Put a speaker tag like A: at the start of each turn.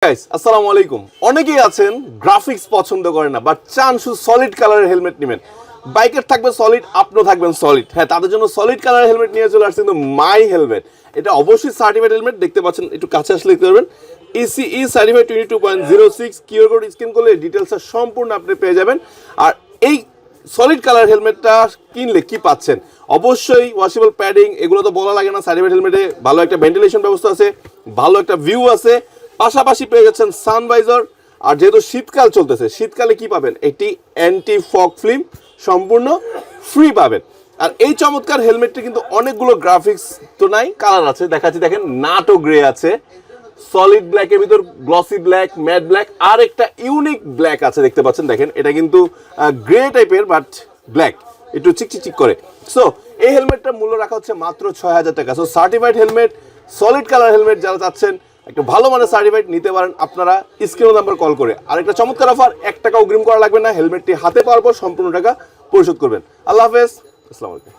A: Guys আসসালামু আলাইকুম। অনেকেই আছেন গ্রাফিক্স পছন্দ করেন না বাট চান শুধু সলিড কালারের হেলমেট নেবেন। বাইকের থাকবে সলিড, আপনিও থাকবেন সলিড। হ্যাঁ, তাদের জন্য সলিড কালারের হেলমেট নিয়ে চলে আসছে কিন্তু মাই হেলমেট। এটা অবশ্যই সার্টিফাইড হেলমেট, দেখতে পাচ্ছেন, একটু কাছে আসলে দেখতে পারবেন ECE certified 22.06 QR code scan করলে ডিটেলসটা সম্পূর্ণ আপনি পেয়ে যাবেন। আর এই সলিড কালার হেলমেটটা কিনলে কি পাচ্ছেন? অবশ্যই ওয়াশেবল প্যাডিং, এগুলো তো বলা লাগে না। সার্টিফাইড হেলমেটে ভালো একটা ভেন্টিলেশন ব্যবস্থা আছে, ভালো একটা ভিউ আছে, পাশাপাশি পেয়ে যাচ্ছেন সানভাইজার। আর যেহেতু শীতকাল চলতেছে, শীতকালে কি পাবেন? একটি অ্যান্টি ফগ ফিল্ম সম্পূর্ণ ফ্রি পাবেন। আর এই চমৎকার হেলমেটটি কিন্তু অনেকগুলো গ্রাফিক্স তো নাই, কালার আছে, দেখাচ্ছি দেখেন। নাটো গ্রে আছে, সলিড ব্ল্যাকের ভিতর গ্লসি ব্ল্যাক, ম্যাট ব্ল্যাক, আর একটা ইউনিক ব্ল্যাক আছে, দেখতে পাচ্ছেন দেখেন। এটা কিন্তু গ্রে টাইপের বাট ব্ল্যাক, একটু চিকচিক করে। সো এই হেলমেটটার মূল্য রাখা হচ্ছে মাত্র 6,000 টাকা। So certified helmet, solid colour helmet যারা চাচ্ছেন একটা ভালো মানের সার্টিফাইড নিতে পারেন আপনারা স্ক্রিন নাম্বার কল করে। আর একটা চমৎকার অফার, 1 টাকা অগ্রিম করা লাগবে না, হেলমেটটি হাতে পাওয়ার পর সম্পূর্ণ টাকা পরিশোধ করবেন। আল্লাহ হাফেজ, আসসালামু আলাইকুম।